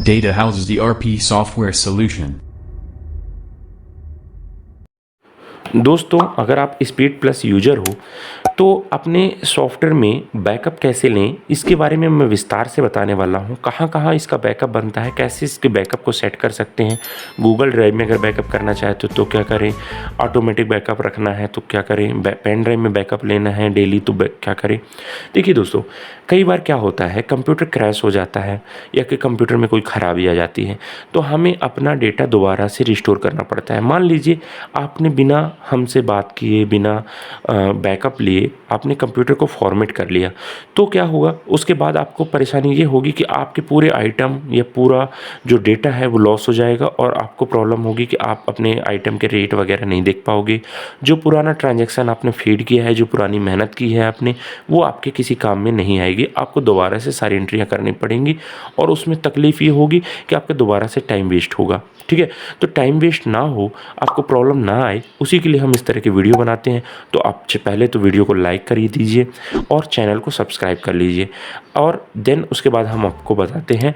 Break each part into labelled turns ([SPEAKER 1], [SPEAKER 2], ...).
[SPEAKER 1] Data houses the RP software solution.
[SPEAKER 2] दोस्तों, अगर आप स्पीड प्लस यूजर हो तो अपने सॉफ्टवेयर में बैकअप कैसे लें इसके बारे में मैं विस्तार से बताने वाला हूं। कहां-कहां इसका बैकअप बनता है, कैसे इसके बैकअप को सेट कर सकते हैं। गूगल ड्राइव में अगर बैकअप करना चाहे तो क्या करें, ऑटोमेटिक बैकअप रखना है तो क्या करें, पेन ड्राइव में बैकअप लेना है डेली तो क्या करें। देखिए दोस्तों, कई बार क्या होता है, कंप्यूटर क्रैश हो जाता है या कि कंप्यूटर में कोई ख़राबी आ जाती है तो हमें अपना डेटा दोबारा से रिस्टोर करना पड़ता है। मान लीजिए आपने बिना हमसे बात किए, बिना बैकअप लिए आपने कंप्यूटर को फॉर्मेट कर लिया तो क्या होगा, उसके बाद आपको परेशानी ये होगी कि आपके पूरे आइटम या पूरा जो डेटा है वो लॉस हो जाएगा और आपको प्रॉब्लम होगी कि आप अपने आइटम के रेट वगैरह नहीं देख पाओगे। जो पुराना ट्रांजैक्शन आपने फीड किया है, जो पुरानी मेहनत की है आपने, वो आपके किसी काम में नहीं आएगी। आपको दोबारा से सारी एंट्रियाँ करनी पड़ेंगी और उसमें तकलीफ़ ये होगी कि आपका दोबारा से टाइम वेस्ट होगा। ठीक है, तो टाइम वेस्ट ना हो, आपको प्रॉब्लम ना आए, उसी के लिए हम इस तरह की वीडियो बनाते हैं। तो आप पहले तो वीडियो को लाइक कर दीजिए और चैनल को सब्सक्राइब कर लीजिए और देन उसके बाद हम आपको बताते हैं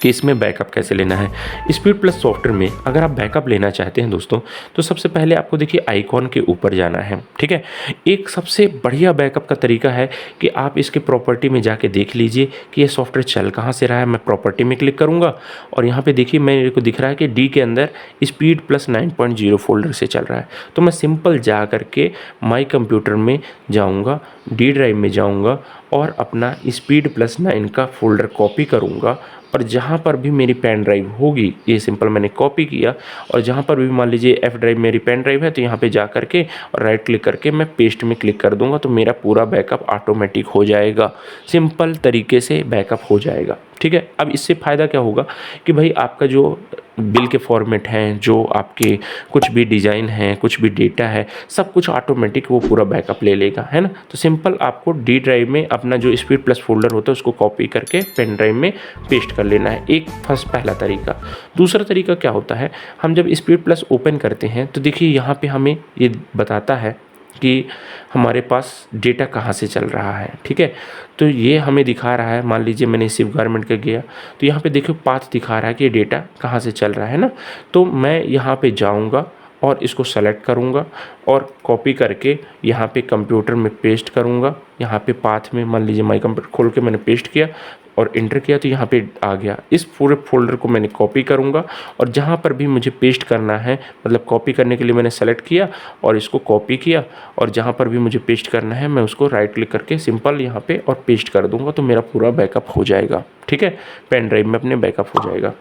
[SPEAKER 2] कि इसमें बैकअप कैसे लेना है। स्पीड प्लस सॉफ्टवेयर में अगर आप बैकअप लेना चाहते हैं दोस्तों, तो सबसे पहले आपको देखिए आइकॉन के ऊपर जाना है। ठीक है, एक सबसे बढ़िया बैकअप का तरीका है कि आप इसके प्रॉपर्टी में जाके देख लीजिए कि ये सॉफ्टवेयर चल कहाँ से रहा है। मैं प्रॉपर्टी में क्लिक करूँगा और यहाँ पे देखिए मेरे को दिख रहा है कि डी के अंदर स्पीड प्लस 9.0 फोल्डर से चल रहा है। तो मैं सिंपल जा करके माई कंप्यूटर में जाऊँगा, डी ड्राइव में जाऊँगा और अपना स्पीड प्लस 9 का फोल्डर कॉपी करूँगा और जहाँ पर भी मेरी पेन ड्राइव होगी, ये सिंपल मैंने कॉपी किया और जहाँ पर भी मान लीजिए एफ ड्राइव मेरी पेन ड्राइव है तो यहाँ पे जा करके और राइट क्लिक करके मैं पेस्ट में क्लिक कर दूंगा तो मेरा पूरा बैकअप ऑटोमेटिक हो जाएगा। सिंपल तरीके से बैकअप हो जाएगा। ठीक है, अब इससे फ़ायदा क्या होगा कि भाई आपका जो बिल के फॉर्मेट हैं, जो आपके कुछ भी डिज़ाइन हैं, कुछ भी डेटा है, सब कुछ ऑटोमेटिक वो पूरा बैकअप ले लेगा, है ना। तो सिंपल आपको डी ड्राइव में अपना जो स्पीड प्लस फोल्डर होता है उसको कॉपी करके पेन ड्राइव में पेस्ट कर लेना है। एक पहला तरीका। दूसरा तरीका क्या होता है, हम जब स्पीड प्लस ओपन करते हैं तो देखिए यहाँ पे हमें ये बताता है कि हमारे पास डेटा कहाँ से चल रहा है। ठीक है, तो ये हमें दिखा रहा है, मान लीजिए मैंने सिर्फ गारमेंट का गया तो यहाँ पे देखिए पाथ दिखा रहा है कि ये डेटा कहाँ से चल रहा है ना। तो मैं यहाँ पे जाऊँगा और इसको सेलेक्ट करूँगा और कॉपी करके यहाँ पे कंप्यूटर में पेस्ट करूँगा। यहाँ पे पाथ में मान लीजिए माई कंप्यूटर खोल के मैंने पेस्ट किया और इंटर किया तो यहाँ पे आ गया। इस पूरे फोल्डर को मैंने कॉपी करूँगा और जहाँ पर भी मुझे पेस्ट करना है, मतलब कॉपी करने के लिए मैंने सेलेक्ट किया और इसको कॉपी किया और जहाँ पर भी मुझे पेस्ट करना है मैं उसको राइट क्लिक करके सिंपल यहाँ पे और पेस्ट कर दूँगा तो मेरा पूरा बैकअप हो जाएगा। ठीक है, पेन ड्राइव में अपने बैकअप हो जाएगा।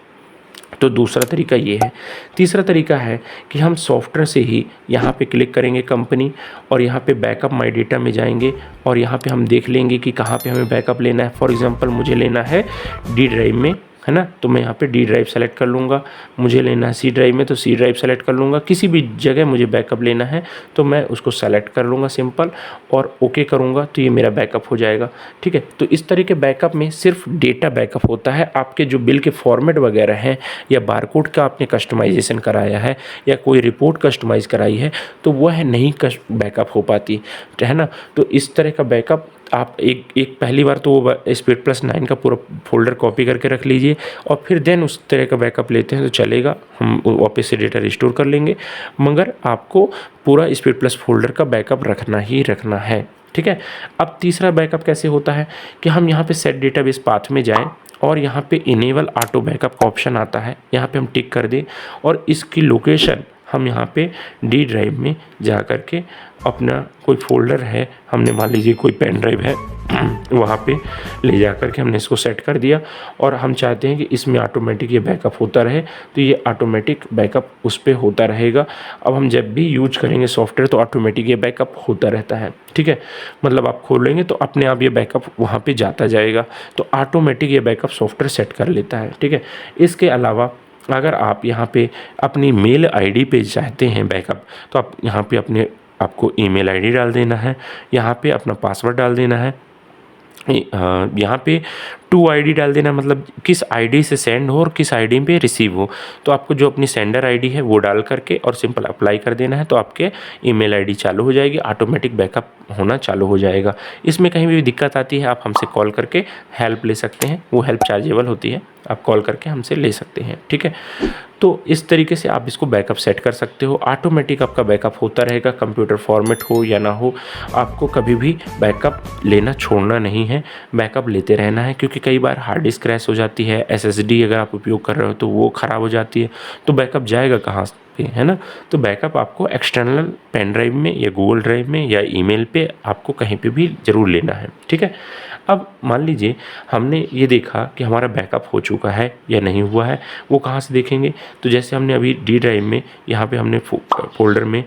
[SPEAKER 2] तो दूसरा तरीका ये है। तीसरा तरीका है कि हम सॉफ्टवेयर से ही यहाँ पे क्लिक करेंगे कंपनी और यहाँ पे बैकअप माई डेटा में जाएंगे और यहाँ पे हम देख लेंगे कि कहाँ पे हमें बैकअप लेना है। फॉर एग्जांपल मुझे लेना है डी ड्राइव में, है ना, तो मैं यहाँ पे डी ड्राइव सेलेक्ट कर लूँगा। मुझे लेना है सी ड्राइव में तो सी ड्राइव सेलेक्ट कर लूँगा। किसी भी जगह मुझे बैकअप लेना है तो मैं उसको सेलेक्ट कर लूँगा सिंपल और ओके करूँगा तो ये मेरा बैकअप हो जाएगा। ठीक है, तो इस तरह के बैकअप में सिर्फ डेटा बैकअप होता है। आपके जो बिल के फॉर्मेट वगैरह हैं या बारकोड का आपने कस्टमाइजेशन कराया है या कोई रिपोर्ट कस्टमाइज़ कराई है तो वह नहीं बैकअप हो पाती, है ना। तो इस तरह का बैकअप आप एक पहली बार तो स्पीड प्लस 9 का पूरा फोल्डर कॉपी करके रख लीजिए और फिर देन उस तरह का बैकअप लेते हैं तो चलेगा, हम वापस से डेटा रिस्टोर कर लेंगे। मगर आपको पूरा स्पीड प्लस फोल्डर का बैकअप रखना ही रखना है। ठीक है, अब तीसरा बैकअप कैसे होता है कि हम यहाँ पे सेट डेटाबेस पाथ में जाएं और यहाँ पे इनेबल ऑटो बैकअप का ऑप्शन आता है, यहाँ पे हम टिक कर दें और इसकी लोकेशन हम यहाँ पे डी ड्राइव में जा कर के अपना कोई फोल्डर है, हमने मान लीजिए कोई पेन ड्राइव है वहाँ पे ले जा कर के हमने इसको सेट कर दिया और हम चाहते हैं कि इसमें ऑटोमेटिक ये बैकअप होता रहे तो ये ऑटोमेटिक बैकअप उस पर होता रहेगा। अब हम जब भी यूज करेंगे सॉफ्टवेयर तो ऑटोमेटिक ये बैकअप होता रहता है। ठीक है, मतलब आप खोलेंगे तो अपने आप ये बैकअप वहाँ पे जाता जाएगा तो ऑटोमेटिक ये बैकअप सॉफ्टवेयर सेट कर लेता है। ठीक है, इसके अलावा अगर आप यहाँ पे अपनी मेल आईडी पे चाहते हैं बैकअप तो आप यहाँ पे आपको ईमेल आईडी डाल देना है, यहाँ पे अपना पासवर्ड डाल देना है, यहाँ पे टू आईडी डाल देना, मतलब किस आईडी से सेंड हो और किस आईडी पे रिसीव हो। तो आपको जो अपनी सेंडर आईडी है वो डाल करके और सिंपल अप्लाई कर देना है, तो आपके ईमेल आईडी चालू हो जाएगी, ऑटोमेटिक बैकअप होना चालू हो जाएगा। इसमें कहीं भी दिक्कत आती है आप हमसे कॉल करके हेल्प ले सकते हैं, वो हेल्प चार्जेबल होती है, आप कॉल करके हमसे ले सकते हैं, ठीक है। तो इस तरीके से आप इसको बैकअप सेट कर सकते हो, ऑटोमेटिक आपका बैकअप होता रहेगा, कंप्यूटर फॉर्मेट हो या ना हो, आपको कभी भी बैकअप लेना छोड़ना नहीं है, बैकअप लेते रहना है। क्योंकि कई बार हार्ड डिस्क क्रैश हो जाती है, एसएसडी अगर आप उपयोग कर रहे हो तो वो ख़राब हो जाती है, तो बैकअप जाएगा कहाँ पे, है ना। तो बैकअप आपको एक्सटर्नल पेन ड्राइव में या गूगल ड्राइव में या ईमेल पे आपको कहीं पे भी ज़रूर लेना है, ठीक है। अब मान लीजिए हमने ये देखा कि हमारा बैकअप हो चुका है या नहीं हुआ है, वो कहाँ से देखेंगे। तो जैसे हमने अभी डी ड्राइव में यहाँ पे हमने फोल्डर में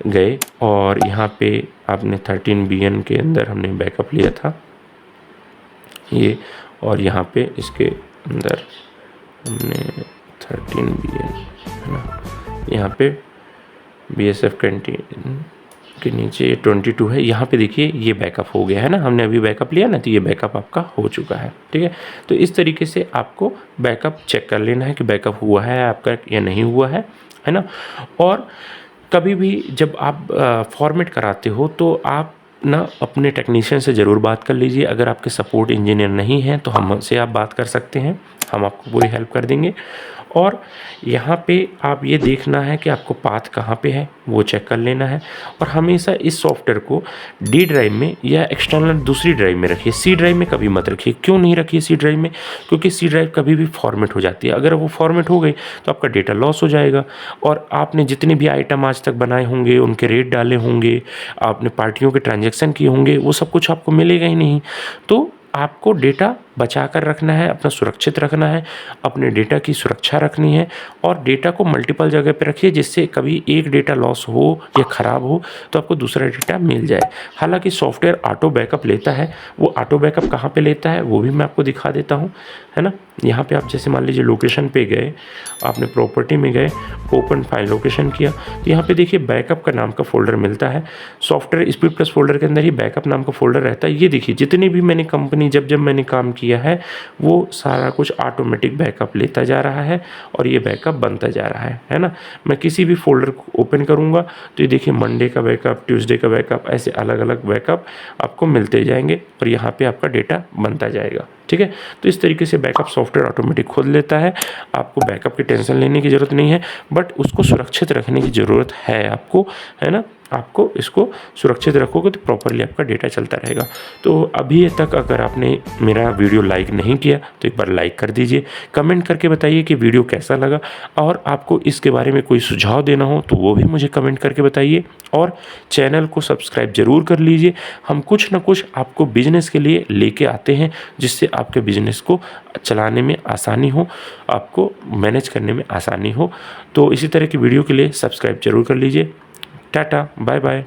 [SPEAKER 2] गए और यहाँ पे आपने 13BN के अंदर हमने बैकअप लिया था ये, और यहाँ पे इसके अंदर हमने 13BN, है ना, यहाँ पे BSF कैंटीन के नीचे 22 है, यहाँ पे देखिए ये बैकअप हो गया है ना, हमने अभी बैकअप लिया ना, तो ये बैकअप आपका हो चुका है, ठीक है। तो इस तरीके से आपको बैकअप चेक कर लेना है कि बैकअप हुआ है आपका या नहीं हुआ है ना। और कभी भी जब आप फॉर्मेट कराते हो तो आप ना अपने टेक्नीशियन से ज़रूर बात कर लीजिए। अगर आपके सपोर्ट इंजीनियर नहीं हैं तो हमसे आप बात कर सकते हैं, हम आपको पूरी हेल्प कर देंगे। और यहाँ पे आप ये देखना है कि आपको पाथ कहाँ पे है वो चेक कर लेना है। और हमेशा इस सॉफ्टवेयर को डी ड्राइव में या एक्सटर्नल दूसरी ड्राइव में रखिए, सी ड्राइव में कभी मत रखिए। क्यों नहीं रखिए सी ड्राइव में, क्योंकि सी ड्राइव कभी भी फॉर्मेट हो जाती है, अगर वो फॉर्मेट हो गई तो आपका डेटा लॉस हो जाएगा। और आपने जितने भी आइटम आज तक बनाए होंगे, उनके रेट डाले होंगे, आपने पार्टियों के ट्रांजैक्शन किए होंगे, वो सब कुछ आपको मिलेगा ही नहीं। तो आपको डेटा बचा कर रखना है, अपना सुरक्षित रखना है, अपने डेटा की सुरक्षा रखनी है। और डेटा को मल्टीपल जगह पे रखिए, जिससे कभी एक डेटा लॉस हो या ख़राब हो तो आपको दूसरा डेटा मिल जाए। हालांकि सॉफ्टवेयर ऑटो बैकअप लेता है, वो ऑटो बैकअप कहाँ पे लेता है वो भी मैं आपको दिखा देता हूँ, है ना। यहाँ पे आप जैसे मान लीजिए लोकेशन पे गए, आपने प्रॉपर्टी में गए, ओपन फाइल लोकेशन किया, तो यहाँ पे देखिए बैकअप का नाम का फोल्डर मिलता है। सॉफ्टवेयर स्पीड प्लस फोल्डर के अंदर ही बैकअप नाम का फोल्डर रहता है। ये देखिए जितनी भी मैंने कंपनी जब मैंने काम किया है वो सारा कुछ ऑटोमेटिक बैकअप लेता जा रहा है और ये बैकअप बनता जा रहा है ना। मैं किसी भी फोल्डर को ओपन करूँगा तो ये देखिए मंडे का बैकअप, ट्यूसडे का बैकअप, ऐसे अलग अलग बैकअप आपको मिलते जाएंगे और यहाँ पे आपका डेटा बनता जाएगा, ठीक है। तो इस तरीके से बैकअप सॉफ्टवेयर ऑटोमेटिक खुद लेता है, आपको बैकअप की टेंशन लेने की ज़रूरत नहीं है, बट उसको सुरक्षित रखने की ज़रूरत है आपको, है ना। आपको इसको सुरक्षित रखोगे तो प्रॉपरली आपका डेटा चलता रहेगा। तो अभी तक अगर आपने मेरा वीडियो लाइक नहीं किया तो एक बार लाइक कर दीजिए, कमेंट करके बताइए कि वीडियो कैसा लगा, और आपको इसके बारे में कोई सुझाव देना हो तो वो भी मुझे कमेंट करके बताइए। और चैनल को सब्सक्राइब ज़रूर कर लीजिए, हम कुछ ना कुछ आपको बिजनेस के लिए लेके आते हैं जिससे आपके बिजनेस को चलाने में आसानी हो, आपको मैनेज करने में आसानी हो। तो इसी तरह की वीडियो के लिए सब्सक्राइब जरूर कर लीजिए। Tata, bye bye.